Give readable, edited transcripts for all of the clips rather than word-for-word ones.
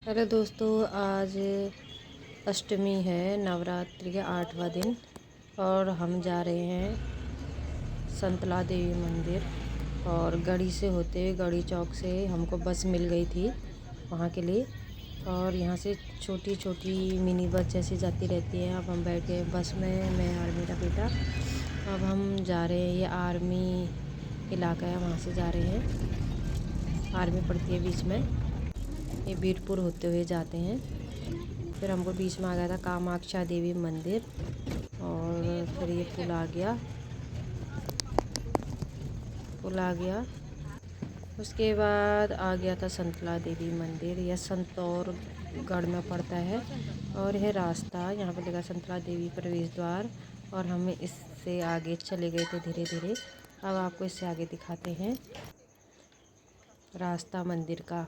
Hello दोस्तों, आज अष्टमी है, नवरात्रि के 8वां दिन और हम जा रहे हैं संतला देवी मंदिर। और गढ़ी से होते हुए गढ़ी चौक से हमको बस मिल गई थी वहाँ के लिए। और यहाँ से छोटी छोटी मिनी बस जैसी जाती रहती है। अब हम बैठ गए बस में, मैं और मेरा बेटा। अब हम जा रहे हैं, ये आर्मी इलाका है, वहाँ से जा रहे हैं। आर्मी पड़ती है बीच में, ये बीरपुर होते हुए जाते हैं। फिर हमको बीच में आ गया था कामाक्षा देवी मंदिर, और फिर ये पुल आ गया। उसके बाद आ गया था संतला देवी मंदिर, यह संतौरगढ़ में पड़ता है। और यह रास्ता यहाँ पर लिखा संतला देवी प्रवेश द्वार, और हमें इससे आगे चले गए थे धीरे धीरे। अब आपको इससे आगे दिखाते हैं रास्ता मंदिर का।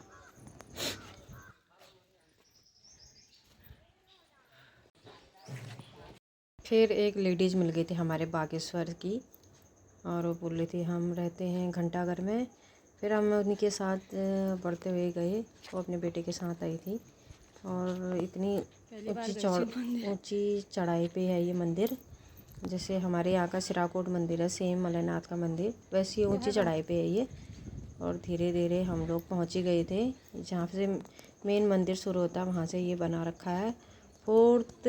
फिर एक लेडीज़ मिल गई थी हमारे बागेश्वर की, और वो बोल रही थी हम रहते हैं घंटाघर में। फिर हम उन्हीं के साथ बढ़ते हुए गए। वो अपने बेटे के साथ आई थी। और इतनी ऊंची चढ़ाई पे है ये मंदिर, जैसे हमारे यहाँ का सिराकोट मंदिर है, सेम मलयनाथ का मंदिर वैसी ऊंची चढ़ाई पे है ये। और धीरे धीरे हम लोग पहुँच ही गए थे जहाँ से मेन मंदिर शुरू होता है, वहाँ से ये बना रखा है। फोर्थ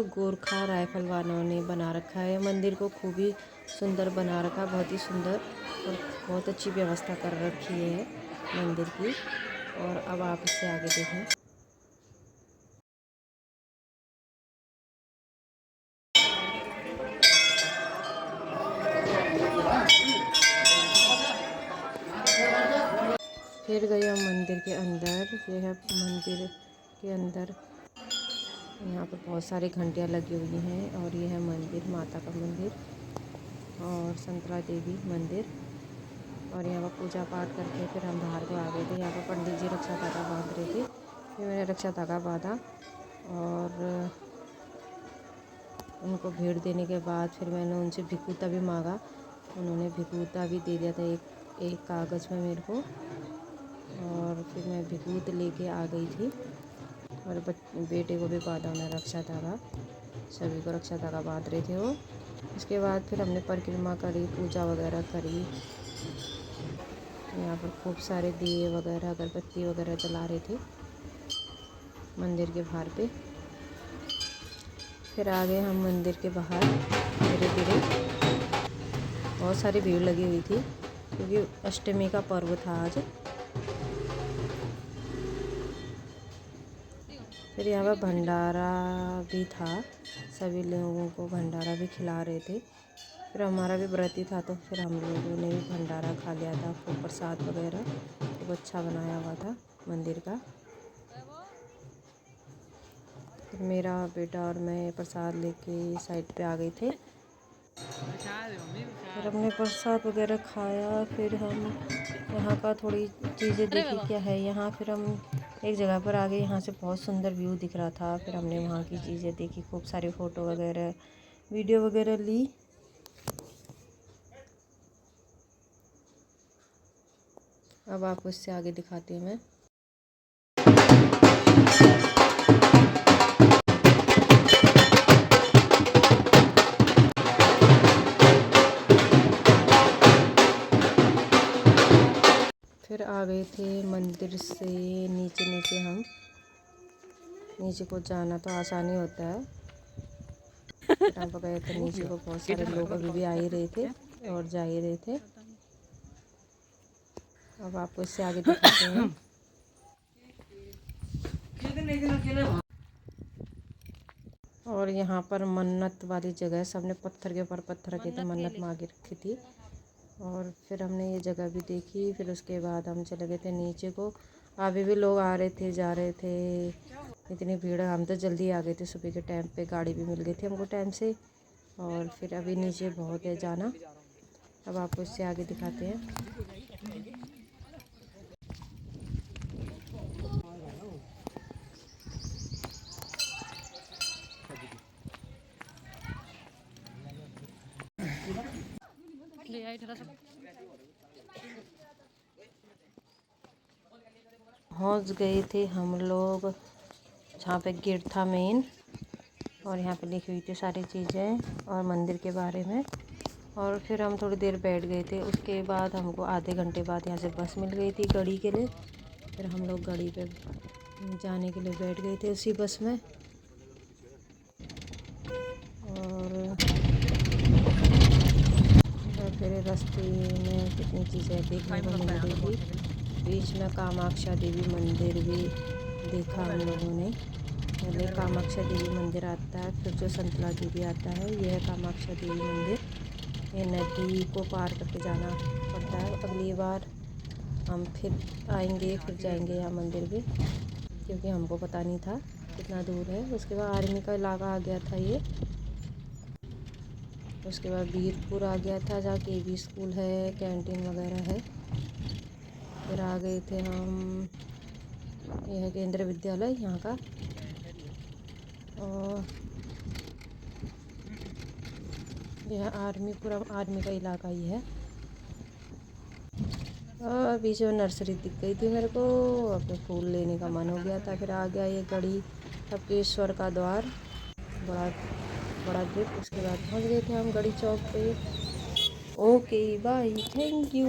गोरखा राइफल वालों ने बना रखा है मंदिर को, खूब ही सुंदर बना रखा, बहुत ही सुंदर। और बहुत अच्छी व्यवस्था कर रखी है मंदिर की। और अब आप इससे आगे देखें। फिर गए हम मंदिर के अंदर। ये है मंदिर के अंदर, यहाँ पर बहुत सारी घंटियाँ लगी हुई हैं। और ये है मंदिर, माता का मंदिर और संतरा देवी मंदिर। और यहाँ पर पूजा पाठ करके फिर हम बाहर को आ गए थे। यहाँ पर पंडित जी रक्षा धागा बांध रहे थे, फिर मैंने रक्षा धागा बांधा। और उनको भेंट देने के बाद फिर मैंने उनसे भिकूता भी मांगा। उन्होंने भिकूता भी दे दिया था एक कागज़ में मेरे को। और फिर मैं भिकूत लेके आ गई थी, और बेटे को भी बांधा उन्हें रक्षा धागा। सभी को रक्षा धागा बांध रहे थे वो। उसके बाद फिर हमने परिक्रमा करी, पूजा वगैरह करी। यहाँ पर खूब सारे दिए वगैरह, अगरबत्ती वगैरह जला रहे थे मंदिर के बाहर पे। फिर आ गए हम मंदिर के बाहर धीरे धीरे। बहुत सारी भीड़ लगी हुई थी क्योंकि अष्टमी का पर्व था आज। फिर यहाँ पर भंडारा भी था, सभी लोगों को भंडारा भी खिला रहे थे। फिर हमारा भी व्रत ही था, तो फिर हम लोगों ने भी भंडारा खा लिया था। खूब प्रसाद वगैरह खूब अच्छा बनाया हुआ था मंदिर का। फिर मेरा बेटा और मैं प्रसाद लेके साइड पे आ गए थे। फिर हमने प्रसाद वगैरह खाया। फिर हम यहाँ का थोड़ी चीज़ें देखी क्या है यहाँ। फिर हम एक जगह पर आ गए, यहाँ से बहुत सुंदर व्यू दिख रहा था। फिर हमने वहाँ की चीज़ें देखी, खूब सारी फ़ोटो वगैरह वीडियो वगैरह ली। अब आपको इससे आगे दिखाती हूँ मैं। फिर आ गए थे मंदिर से नीचे नीचे। हम नीचे को जाना तो आसानी होता है। फिर हम गए थे नीचे को, बहुत सारे लोग अभी भी आ ही रहे थे और जा ही रहे थे। अब आपको इससे आगे दिखाते हैं। और यहाँ पर मन्नत वाली जगह है, सबने पत्थर के ऊपर पत्थर रखे थे, मन्नत मांगी रखी थी। और फिर हमने ये जगह भी देखी। फिर उसके बाद हम चले गए थे नीचे को। अभी भी लोग आ रहे थे जा रहे थे, इतनी भीड़ है। हम तो जल्दी आ गए थे, सुबह के टाइम पे गाड़ी भी मिल गई थी हमको टाइम से। और फिर अभी नीचे बहुत है जाना। अब आपको इससे आगे दिखाते हैं। पहुंच गए थे हम लोग जहाँ पे गेट था मेन, और यहाँ पे लिखी हुई थी सारी चीज़ें और मंदिर के बारे में। और फिर हम थोड़ी देर बैठ गए थे। उसके बाद हमको आधे घंटे बाद यहाँ से बस मिल गई थी गढ़ी के लिए। फिर हम लोग गढ़ी पे जाने के लिए बैठ गए थे उसी बस में। और फिर रास्ते में कितनी चीज़ें देखने को मिल रही थी। बीच में कामाक्षा देवी मंदिर भी देखा हम लोगों ने। पहले कामाक्षा देवी मंदिर आता है, फिर जो संतला देवी आता है, यह है कामाक्षा देवी मंदिर। ये नदी को पार करके जाना पड़ता है। अगली बार हम फिर आएंगे, फिर जाएंगे यहाँ मंदिर भी, क्योंकि हमको पता नहीं था कितना दूर है। उसके बाद आर्मी का इलाका आ गया था ये। उसके बाद वीरपुर आ गया था, जहाँ केवी स्कूल है, कैंटीन वगैरह है। फिर आ गए थे हम, यह है केंद्रीय विद्यालय यहाँ का। और यह आर्मी, पूरा आर्मी का इलाका ही है। और बीच में नर्सरी दिख गई थी मेरे को, अपने फूल लेने का मन हो गया था। फिर आ गया ये गढ़ी टपकेश्वर का द्वार, बड़ा बड़ा गेट। उसके बाद पहुँच गए थे हम गढ़ी चौक पे। Okay bye, thank you.